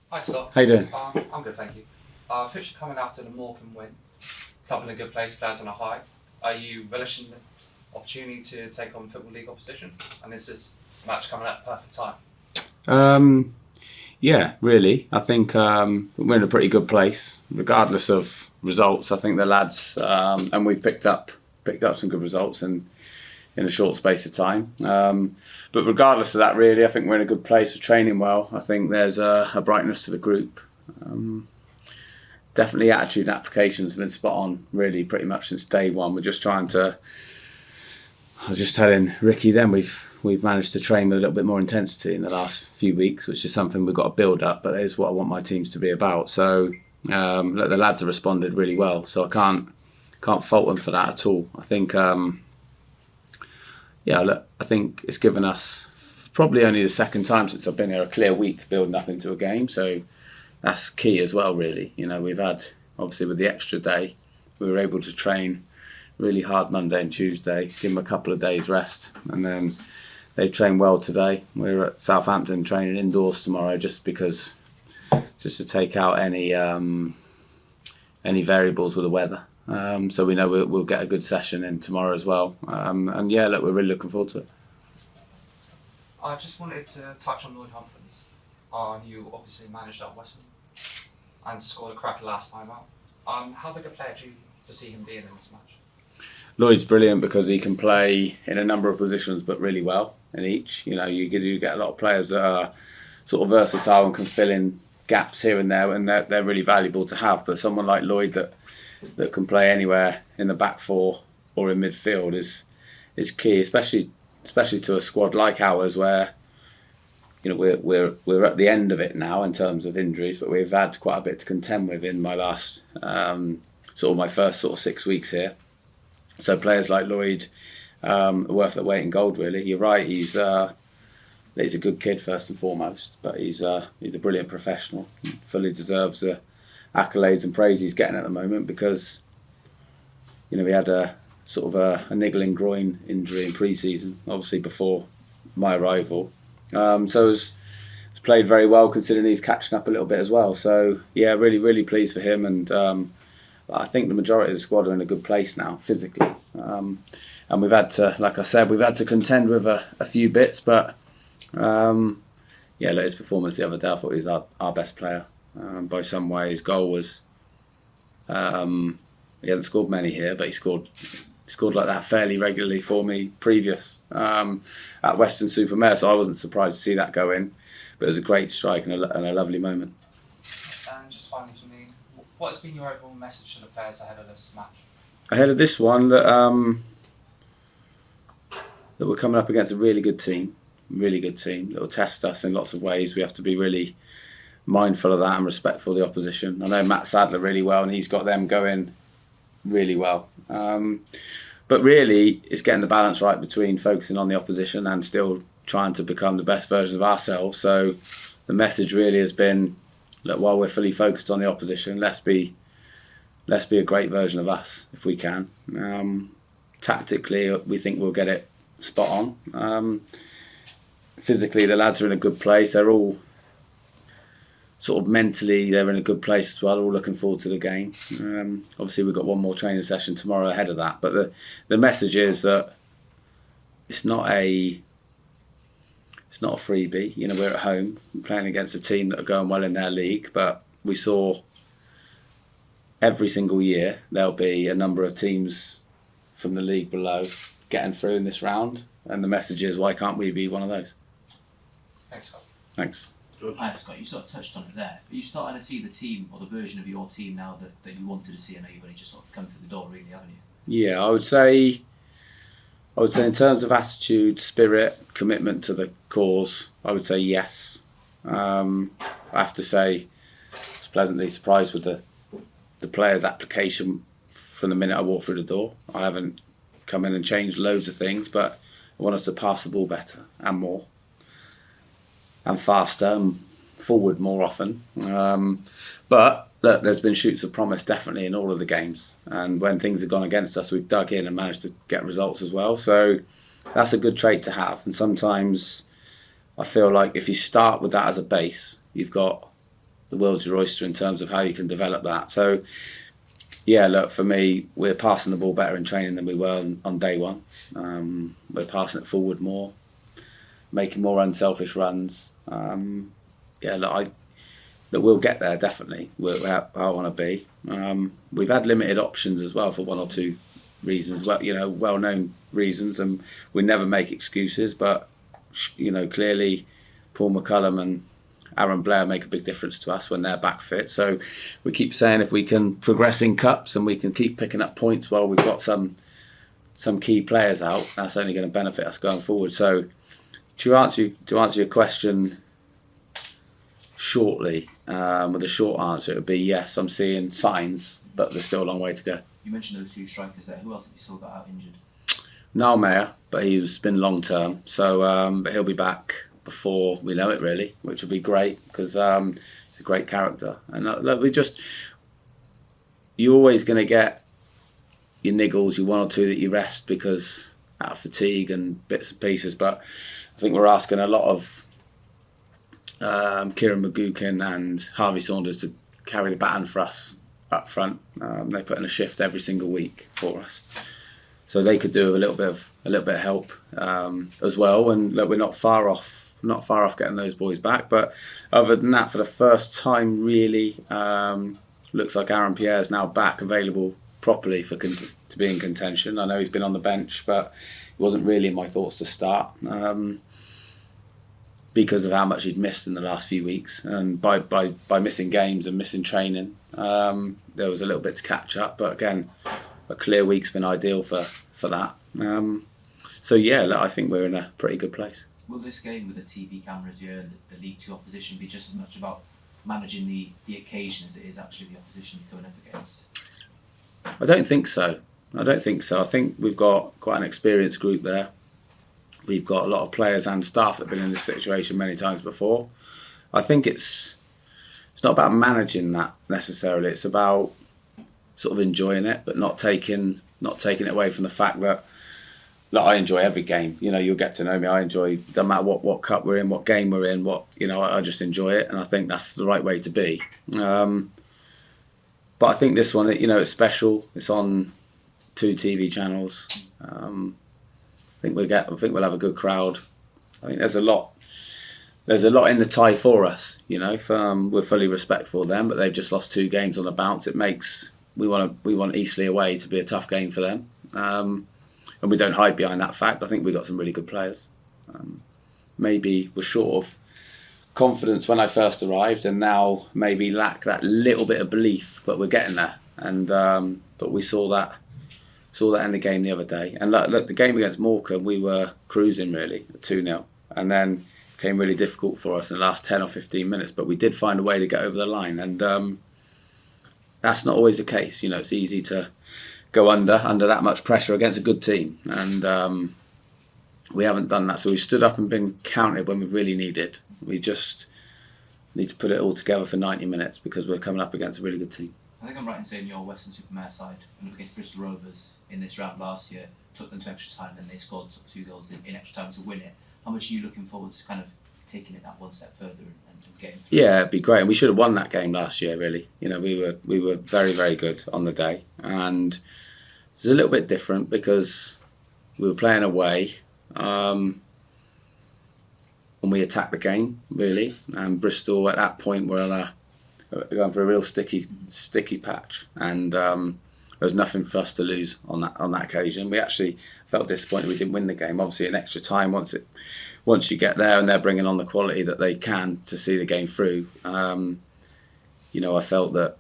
Hi Scott. How you doing? I'm good, thank you. Fitch coming after the Morecambe win. Club in a good place, players on a high. Are you relishing the opportunity to take on Football League opposition? And is this match coming at the perfect time? Um, yeah, really. I think we're in a pretty good place, regardless of results. I think the lads and we've picked up some good results in a short space of time. But regardless of that, really, I think we're in a good place. We're training well. I think there's a brightness to the group. Definitely, attitude and applications have been spot on, really, pretty much since day one. We're just trying to. I was just telling Ricky then we've managed to train with a little bit more intensity in the last few weeks, which is something we've got to build up. But that is what I want my teams to be about. So look, the lads have responded really well. So I can't fault them for that at all. I think look, I think it's given us probably only the second time since I've been here a clear week building up into a game. So that's key as well, really. You know, we've had obviously with the extra day, we were able to train really hard Monday and Tuesday, give them a couple of days rest, and then they trained well today. We're at Southampton training indoors tomorrow, just to take out any variables with the weather. So we know we'll get a good session in tomorrow as well. And yeah, look, we're really looking forward to it. I just wanted to touch on Lloyd Humphries. You obviously managed at Western and scored a cracker last time out. How big a player do you foresee him being in this match? Lloyd's brilliant because he can play in a number of positions, but really well in each. You know, you get a lot of players that are sort of versatile and can fill in gaps here and there, and they're really valuable to have. But someone like Lloyd that can play anywhere in the back four or in midfield is key, especially to a squad like ours where you know we're at the end of it now in terms of injuries, but we've had quite a bit to contend with in my last my first 6 weeks here. So players like Lloyd are worth their weight in gold. Really, you're right. He's a good kid first and foremost, but he's a brilliant professional. He fully deserves the accolades and praise he's getting at the moment because you know he had a niggling groin injury in pre-season, obviously before my arrival. So he's played very well considering he's catching up a little bit as well. So yeah, really really pleased for him, and I think the majority of the squad are in a good place now physically. And we've had to, like I said, contend with a few bits, but his performance the other day, I thought he was our best player by some way. His goal was, he hasn't scored many here, but he scored like that fairly regularly for me previous at Weston-super-Mare, so I wasn't surprised to see that go in. But it was a great strike and a lovely moment. And just finally for me, what has been your overall message to the players ahead of this match? Ahead of this one, that we're coming up against a really good team that will test us in lots of ways. We have to be really mindful of that and respectful of the opposition. I know Matt Sadler really well, and he's got them going really well. But really, it's getting the balance right between focusing on the opposition and still trying to become the best version of ourselves. So the message really has been, look, while we're fully focused on the opposition, let's be a great version of us if we can. Tactically, we think we'll get it spot on. Physically, the lads are in a good place. They're all sort of mentally, they're in a good place as well. All looking forward to the game. Obviously, we've got one more training session tomorrow ahead of that. But the message is that it's not a freebie. You know, we're at home playing against a team that are going well in their league, but we saw every single year there'll be a number of teams from the league below getting through in this round, and the message is, why can't we be one of those? Thanks, Scott. Thanks. Hi Scott, you sort of touched on it there, but you're starting to see the team or the version of your team now that you wanted to see. I know you've only just sort of come through the door, really, haven't you? Yeah, I would say in terms of attitude, spirit, commitment to the cause, I would say yes. I have to say I was pleasantly surprised with the players' application from the minute I walked through the door. I haven't come in and changed loads of things, but I want us to pass the ball better and more and faster and forward more often. But look, there's been shoots of promise definitely in all of the games, and when things have gone against us, we've dug in and managed to get results as well. So that's a good trait to have, and sometimes I feel like if you start with that as a base, you've got the world's your oyster in terms of how you can develop that. So, yeah, look, for me, we're passing the ball better in training than we were on day one. We're passing it forward more, making more unselfish runs. Look, we'll get there, definitely. Where I want to be. We've had limited options as well for one or two reasons, well-known reasons, and we never make excuses. But clearly, Paul McCullum and Aaron Blair make a big difference to us when they're back fit. So we keep saying if we can progress in cups and we can keep picking up points while we've got some key players out, that's only going to benefit us going forward. So to answer your question shortly, with a short answer, it would be yes, I'm seeing signs, but there's still a long way to go. You mentioned those two strikers there. Who else have you still got out injured? Niall Mayer, but he's been long term, so but he'll be back before we know it, really, which will be great because he's a great character. And you're always going to get your niggles, your one or two that you rest because out of fatigue and bits and pieces. But I think we're asking a lot of Kieran McGuckin and Harvey Saunders to carry the baton for us up front. They put in a shift every single week for us, so they could do a little bit of help as well. And look, we're not far off getting those boys back. But other than that, for the first time, really, looks like Aaron Pierre is now back, available properly to be in contention. I know he's been on the bench, but it wasn't really in my thoughts to start. Because of how much he'd missed in the last few weeks, and by missing games and missing training, there was a little bit to catch up. But again, a clear week's been ideal for that. So yeah, look, I think we're in a pretty good place. Will this game with the TV cameras here and the League Two opposition be just as much about managing the occasion as it is actually the opposition you're going up against? I don't think so. I think we've got quite an experienced group there. We've got a lot of players and staff that have been in this situation many times before. I think it's not about managing that necessarily. It's about sort of enjoying it, but not taking it away from the fact that I enjoy every game. You'll get to know me. I enjoy, doesn't matter what cup we're in, what game we're in, I just enjoy it, and I think that's the right way to be. But I think this one, it's special. It's on 2 TV channels. I think we'll have a good crowd. I think there's a lot in the tie for us. We're fully respectful of them, but they've just lost 2 games on the bounce. It makes we want Eastleigh away to be a tough game for them, and we don't hide behind that fact. I think we got some really good players. Maybe we're short of confidence when I first arrived, and now maybe lack that little bit of belief, but we're getting there. And but we saw that in the game the other day. And look, the game against Morecambe, we were cruising really at 2-0, and then it became really difficult for us in the last 10 or 15 minutes. But we did find a way to get over the line, and that's not always the case. It's easy to go under that much pressure against a good team, and we haven't done that. So we stood up and been counted when we really needed. We just need to put it all together for 90 minutes because we're coming up against a really good team. I think I'm right in saying your Western-super-Mare side, and against Bristol Rovers in this round last year, took them to extra time and they scored 2 goals in extra time to win it. How much are you looking forward to kind of taking it that one step further and getting through? Yeah, it'd be great. And we should have won that game last year, really. We were very, very good on the day. And it was a little bit different because we were playing away. And we attacked the game, really. And Bristol, at that point, were going for a real sticky patch. And there was nothing for us to lose on that occasion. We actually felt disappointed we didn't win the game. Obviously, in extra time, once you get there and they're bringing on the quality that they can to see the game through, I felt that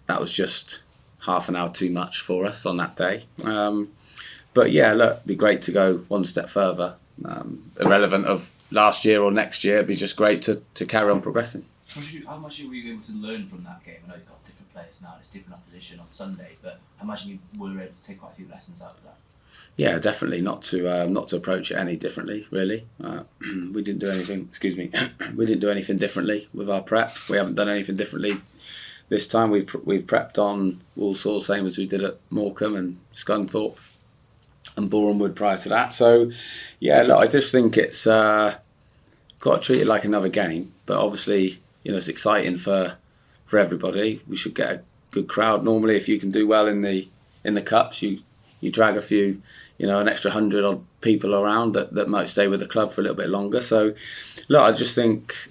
was just half an hour too much for us on that day. But yeah, look, it'd be great to go one step further. Irrelevant of last year or next year, it'd be just great to carry on progressing. How much were you able to learn from that game? I know you've got different players now, it's different opposition on Sunday, but I imagine you were able to take quite a few lessons out of that. Yeah, definitely not to approach it any differently. Really, we didn't do anything. Excuse me, we didn't do anything differently with our prep. We haven't done anything differently this time. We've prepped on Walsall, same as we did at Morecambe and Scunthorpe and Borehamwood prior to that. So, yeah, look, I just think it's got to treat it like another game. But obviously, it's exciting for everybody. We should get a good crowd. Normally, if you can do well in the cups, you drag a few, an extra 100 odd people around that might stay with the club for a little bit longer. So, look, I just think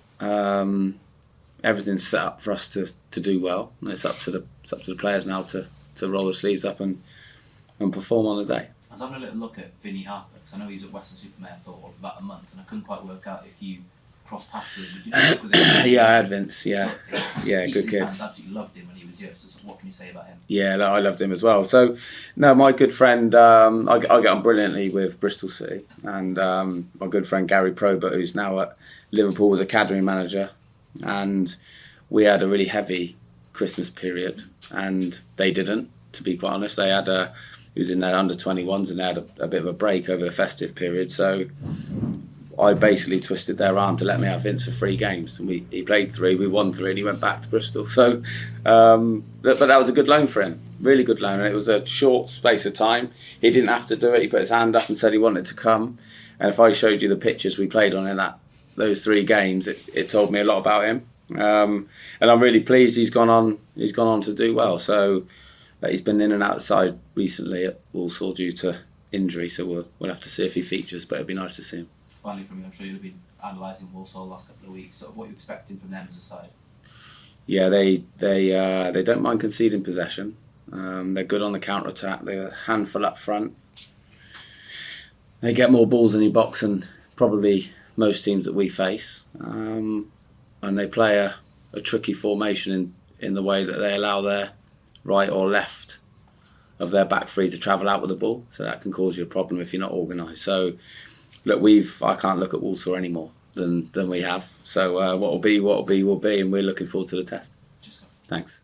everything's set up for us to do well, and it's up to the players now to roll the sleeves up and perform on the day. I was having a little look at Vinnie Harper, because I know he was at Western-super-Mare for about a month, and I couldn't quite work out if you crossed paths with him. Did you work with him? Yeah, I had Vince. Yeah, yeah, good kid. Fans absolutely loved him when he was here. So what can you say about him? Yeah, I loved him as well. So, no, my good friend, I get on brilliantly with Bristol City, and my good friend Gary Probert, who's now at Liverpool, was academy manager, and we had a really heavy Christmas period, and they didn't. To be quite honest, he was in their under-21s, and they had a bit of a break over the festive period. So I basically twisted their arm to let me have Vince for 3 games, and he played 3, we won 3, and he went back to Bristol. So, but that was a good loan for him, really good loan, and it was a short space of time. He didn't have to do it. He put his hand up and said he wanted to come. And if I showed you the pictures we played on in those 3 games, it told me a lot about him. And I'm really pleased he's gone on to do well. So he's been in and out the side recently at Walsall due to injury, so we'll have to see if he features, but it'd be nice to see him. Finally, from you, I'm sure you've been analysing Walsall the last couple of weeks. Sort of what you're expecting from them as a side. Yeah, they don't mind conceding possession. They're good on the counter attack. They're a handful up front. They get more balls in your box than probably most teams that we face, and they play a tricky formation in the way that they allow their right or left of their back three to travel out with the ball, so that can cause you a problem if you're not organised. So, look, I can't look at Walsall any more than we have. So what will be, and we're looking forward to the test. Thanks.